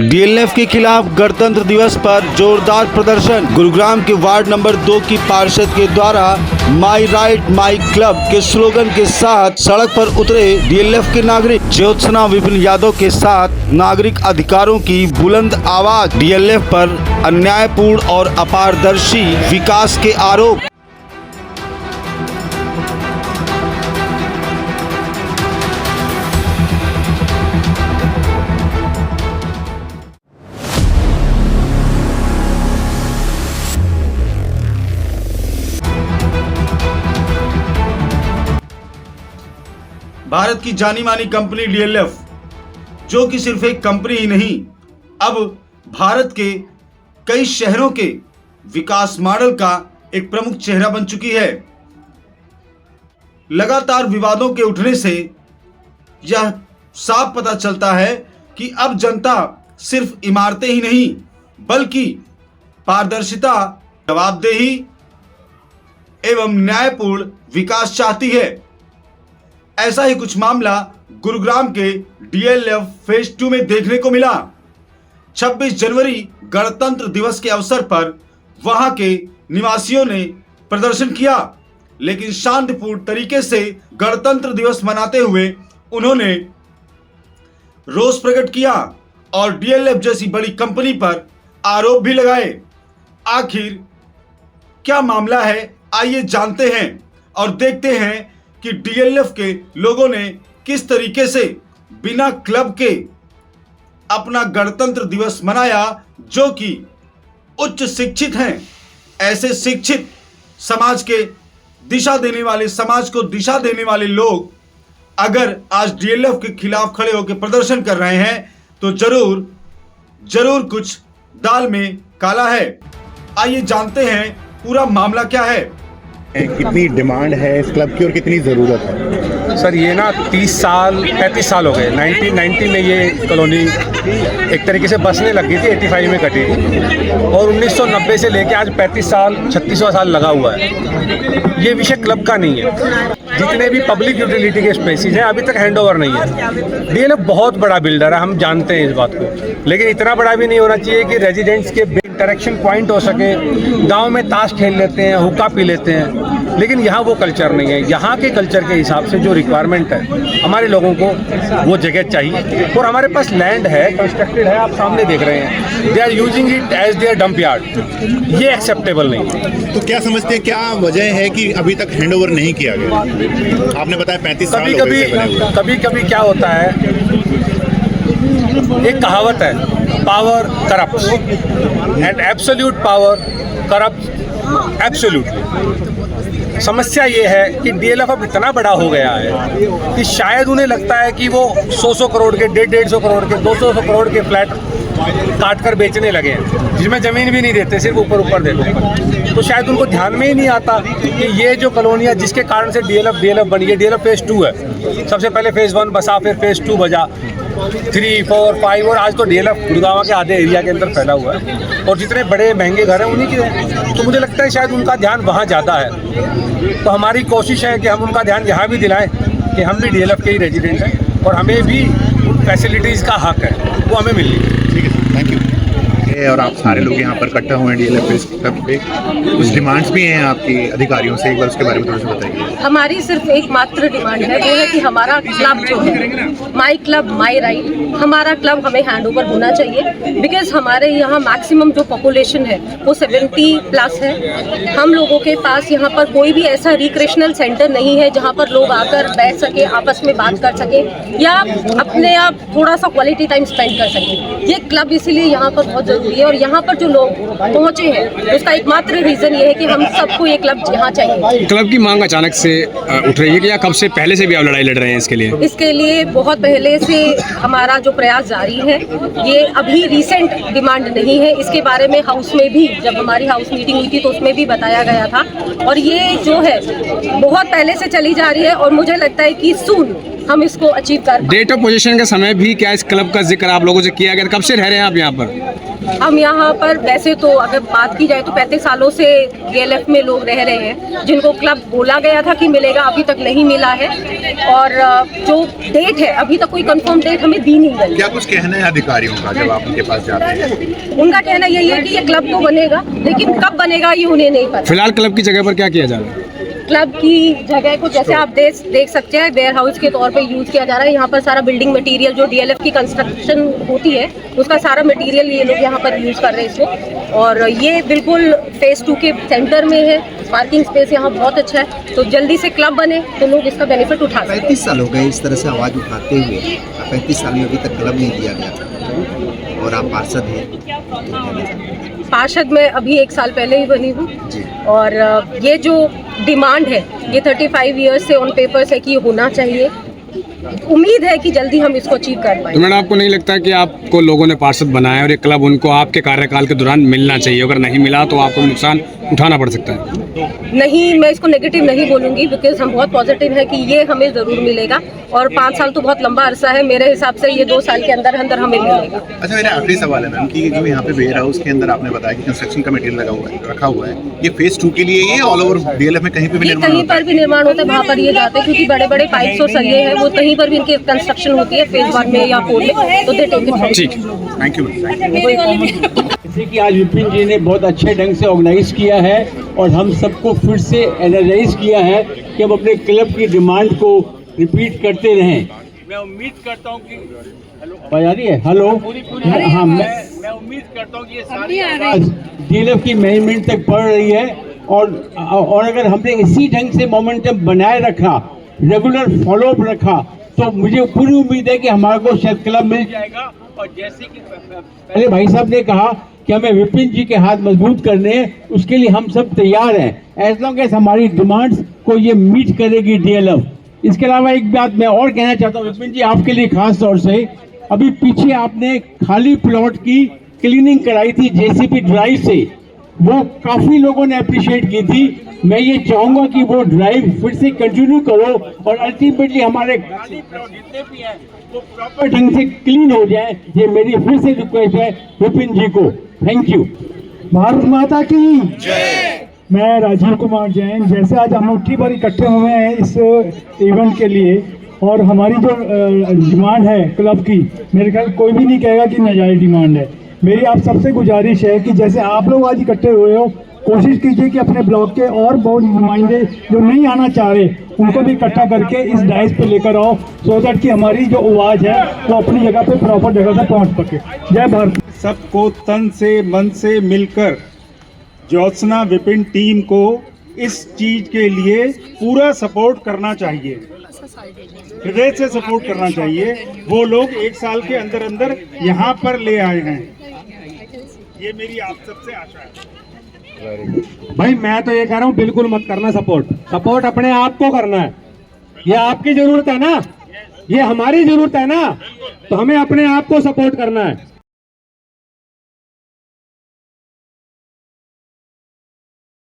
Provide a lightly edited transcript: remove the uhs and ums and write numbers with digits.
DLF के खिलाफ गणतंत्र दिवस पर जोरदार प्रदर्शन। गुरुग्राम के वार्ड नंबर 2 की पार्षद के द्वारा माई राइट माई क्लब के स्लोगन के साथ सड़क पर उतरे डीएलएफ के नागरिक। ज्योत्सना विपिन यादव के साथ नागरिक अधिकारों की बुलंद आवाज। डीएलएफ पर अन्यायपूर्ण और अपारदर्शी विकास के आरोप। भारत की जानी मानी कंपनी डीएलएफ, जो कि सिर्फ एक कंपनी ही नहीं, अब भारत के कई शहरों के विकास मॉडल का एक प्रमुख चेहरा बन चुकी है। लगातार विवादों के उठने से यह साफ पता चलता है कि अब जनता सिर्फ इमारतें ही नहीं बल्कि पारदर्शिता, जवाबदेही एवं न्यायपूर्ण विकास चाहती है। ऐसा ही कुछ मामला गुरुग्राम के डीएलएफ फेज 2 में देखने को मिला। 26 जनवरी गणतंत्र दिवस के अवसर पर वहां के निवासियों ने प्रदर्शन किया, लेकिन शांतिपूर्ण तरीके से गणतंत्र दिवस मनाते हुए उन्होंने रोष प्रकट किया और डीएलएफ जैसी बड़ी कंपनी पर आरोप भी लगाए। आखिर क्या मामला है, आइए जानते हैं और देखते हैं कि डीएलएफ के लोगों ने किस तरीके से बिना क्लब के अपना गणतंत्र दिवस मनाया, जो कि उच्च शिक्षित हैं। ऐसे शिक्षित समाज के दिशा देने वाले, समाज को दिशा देने वाले लोग अगर आज डीएलएफ के खिलाफ खड़े होकर प्रदर्शन कर रहे हैं तो जरूर कुछ दाल में काला है। आइए जानते हैं पूरा मामला क्या है। कितनी डिमांड है इस क्लब की और कितनी ज़रूरत है? सर ये ना 35 साल हो गए। 1990 में ये कॉलोनी एक तरीके से बसने लग गई थी, 85 में कटी थी और 1990 से लेके आज 35 साल 36वां साल लगा हुआ है। ये विषय क्लब का नहीं है। जितने भी पब्लिक यूटिलिटी के स्पेसिस हैं अभी तक हैंडओवर नहीं है। डीएलएफ बहुत बड़ा बिल्डर है, हम जानते हैं इस बात को, लेकिन इतना बड़ा भी नहीं होना चाहिए कि रेजिडेंट्स के इंटरेक्शन पॉइंट हो सके। गांव में ताश खेल लेते हैं, हुक्का पी लेते हैं, लेकिन यहाँ वो कल्चर नहीं है। यहाँ के कल्चर के हिसाब से जो रिक्वायरमेंट है हमारे लोगों को, वो जगह चाहिए और हमारे पास लैंड है, कंस्ट्रक्टेड है, आप सामने देख रहे हैं। They are using it as their dump yard. ये एक्सेप्टेबल नहीं है। तो क्या समझते हैं, क्या वजह है कि अभी तक हैंडओवर नहीं किया गया? आपने बताया 35 साल हो गए। कभी क्या होता है, एक कहावत है, power corrupts and absolute power corrupt absolutely. समस्या ये है कि डीएलएफ अब इतना बड़ा हो गया है कि शायद उन्हें लगता है कि वो 100 करोड़ के, 150 करोड़ के, 200 करोड़ के फ्लैट काट कर बेचने लगे हैं, जिसमें ज़मीन भी नहीं देते, सिर्फ ऊपर देते हैं। तो शायद उनको ध्यान में ही नहीं आता कि ये जो कॉलोनियाँ जिसके कारण से डीएलएफ बनी है, डीएलएफ फेज़ 2 है। सबसे पहले फेज़ 1 बसा, फिर फेज़ 2 बजा, 3, 4, 5 और आज तो डीएलएफ गुड़गांव के आधे एरिया के अंदर फैला हुआ है और जितने बड़े महंगे घर हैं उन्हीं के हैं। तो मुझे लगता है शायद उनका ध्यान वहाँ ज़्यादा है। तो हमारी कोशिश है कि हम उनका ध्यान यहाँ भी दिलाएं कि हम भी डीएलएफ के ही रेजिडेंट हैं और हमें भी उन फैसिलिटीज़ का हक है, वो हमें मिल रही है। ठीक है, थैंक यू। और आप सारे लोग यहाँ पर इकट्ठा हुए हैं डीएलएफ क्लब पे, कुछ डिमांड्स भी हैं आपकी अधिकारियों से, एक बार उसके बारे में थोड़ा सा बताइए। हमारी सिर्फ एकमात्र डिमांड है, वो है कि हमारा क्लब जो है माई क्लब माई राइट, हमारा क्लब हमें हैंडओवर होना चाहिए। बिकॉज हमारे यहाँ मैक्सिमम जो पॉपुलेशन है वो 70+ है। हम लोगों के पास यहाँ पर कोई भी ऐसा रिक्रिएशनल सेंटर नहीं है जहाँ पर लोग आकर बैठ सके, आपस में बात कर सके या अपने आप थोड़ा सा क्वालिटी टाइम स्पेंड कर सके। ये क्लब इसीलिए यहाँ पर बहुत जरूरी है और यहाँ पर जो लोग पहुँचे हैं उसका एकमात्र रीज़न ये है कि हम सबको ये क्लब यहाँ चाहिए। क्लब की मांग अचानक से उठ रही है कि या कब से पहले से भी आप लड़ाई लड़ रहे हैं इसके लिए? इसके लिए बहुत पहले से हमारा जो प्रयास जारी है, ये अभी रिसेंट डिमांड नहीं है। इसके बारे में हाउस में भी, जब हमारी हाउस मीटिंग हुई थी तो उसमें भी बताया गया था और ये जो है बहुत पहले से चली जा रही है और मुझे लगता है कि सून हम इसको अचीव कर। डेट ऑफ पोजीशन का समय भी क्या इस क्लब का जिक्र आप लोगों से किया गया? कब से रह रहे हैं आप यहाँ पर? हम यहाँ पर वैसे तो अगर बात की जाए तो 35 सालों से DLF में लोग रह रहे हैं, जिनको क्लब बोला गया था कि मिलेगा, अभी तक नहीं मिला है। और जो डेट है अभी तक कोई कंफर्म डेट हमें दी नहीं गई। क्या कुछ कहना है अधिकारियों का जब आप उनके पास जाते हैं? उनका कहना यही है कि ये क्लब तो बनेगा, लेकिन कब बनेगा ये उन्हें नहीं पता। फिलहाल क्लब की जगह पर क्या किया जा रहा है? क्लब की जगह को जैसे आप देख सकते हैं वेयर हाउस के तौर पे यूज किया जा रहा है। यहाँ पर सारा बिल्डिंग मटेरियल जो DLF की कंस्ट्रक्शन होती है उसका सारा मटेरियल ये लोग यहाँ पर यूज कर रहे हैं इसको। और ये बिल्कुल फेज 2 के सेंटर में है, पार्किंग स्पेस यहाँ बहुत अच्छा है, तो जल्दी से क्लब बने तो लोग इसका बेनिफिट उठा सकते हैं। 35 साल हो गए इस तरह से आवाज़ उठाते हुए, 35 साल में अभी तक क्लब नहीं दिया गया और आप पार्षद हैं। पार्षद मैं अभी 1 साल पहले ही बनी हूँ और ये जो डिमांड है ये 35 ईयर्स से ऑन पेपर्स है कि ये होना चाहिए। उम्मीद है कि जल्दी हम इसको अचीव कर पाएंगे। तो मैडम आपको नहीं लगता कि आपको लोगों ने पार्षद बनाया और ये क्लब उनको आपके कार्यकाल के दौरान मिलना चाहिए, अगर नहीं मिला तो आपको नुकसान उठाना पड़ सकता है? नहीं, मैं इसको नेगेटिव नहीं बोलूंगी, बिकॉज हम बहुत पॉजिटिव है कि ये हमें ज़रूर मिलेगा। और 5 साल तो बहुत लंबा अरसा है, मेरे हिसाब से ये 2 साल के अंदर अंदर हमें मिलेगा। अच्छा, मेरा आखिरी सवाल है मैम कि जो यहाँ पे वेयर हाउस के अंदर आपने बताया कि कंस्ट्रक्शन का मटेरियल रखा हुआ है, ये फेज 2 के लिए ये ऑल ओवर DLF में कहीं पे भी ये निर्माण कहीं होता पर भी निर्माण होता है वहाँ पर ये जाते हैं, क्योंकि बड़े बड़े पाइप्स और सरिये हैं, वो कहीं पर भी इनकी कंस्ट्रक्शन होती है फेज 1 में या 4 में, तो दे टेक इट। ठीक, थैंक यू मैम। जैसे कि आज विपिन जी ने बहुत अच्छे ढंग से ऑर्गेनाइज किया है और हम सबको फिर से एनर्जाइज किया है कि हम अपने क्लब की डिमांड को रिपीट करते रहें। मैं उम्मीद करता हूँ कि आवाज आ रही है? हेलो, हाँ, मैं उम्मीद करता हूँ कि ये सारी DLF की मैनेजमेंट तक पड़ रही है और अगर हमने इसी ढंग से मोमेंटम बनाए रखा, रेगुलर फॉलोअप रखा, तो मुझे पूरी उम्मीद है कि हमारे को शायद क्लब मिल जाएगा। और जैसे कि पहले भाई साहब ने कहा कि हमें विपिन जी के हाथ मजबूत करने हैं, उसके लिए हम सब तैयार हैं, एज लॉन्ग एज हमारी डिमांड्स को ये मीट करेगी DLF। इसके अलावा एक बात मैं और कहना चाहता हूँ विपिन जी, आपके लिए खास तौर से, अभी पीछे आपने खाली प्लॉट की क्लीनिंग कराई थी JCB ड्राइव से, वो काफी लोगों ने अप्रिशिएट की थी। मैं ये चाहूंगा कि वो ड्राइव फिर से कंटिन्यू करो और अल्टीमेटली हमारे खाली प्लॉट जितने भी हैं वो प्रॉपर ढंग से क्लीन हो जाए। ये मेरी फिर से रिक्वेस्ट है विपिन जी को। Thank you. भारत माता की जय। मैं राजीव कुमार जैन। जैसे आज हम उठी बार इकट्ठे हुए हैं इस इवेंट के लिए, और हमारी जो डिमांड है क्लब की, मेरे ख्याल कोई भी नहीं कहेगा कि नाजायज डिमांड है। मेरी आप सबसे गुजारिश है कि जैसे आप लोग आज इकट्ठे हुए हो, कोशिश कीजिए कि अपने ब्लॉक के और बहुत नुमाइंदे जो नहीं आना चाह रहे उनको भी इकट्ठा करके इस डाइस पे लेकर आओ, सो दैट कि हमारी जो आवाज़ है वो अपनी जगह पे प्रॉपर जगह से पहुंच सके। जय भारत। सबको तन से मन से मिलकर ज्योत्सना विपिन टीम को इस चीज के लिए पूरा सपोर्ट करना चाहिए, हृदय से सपोर्ट करना चाहिए। वो लोग 1 साल के अंदर अंदर यहाँ पर ले आए हैं, ये मेरी आप सबसे आशा है। भाई मैं तो ये कह रहा हूँ, बिल्कुल मत करना सपोर्ट अपने आप को करना है। ये आपकी जरूरत है ना, ये हमारी जरूरत है ना, तो हमें अपने आप को सपोर्ट करना है।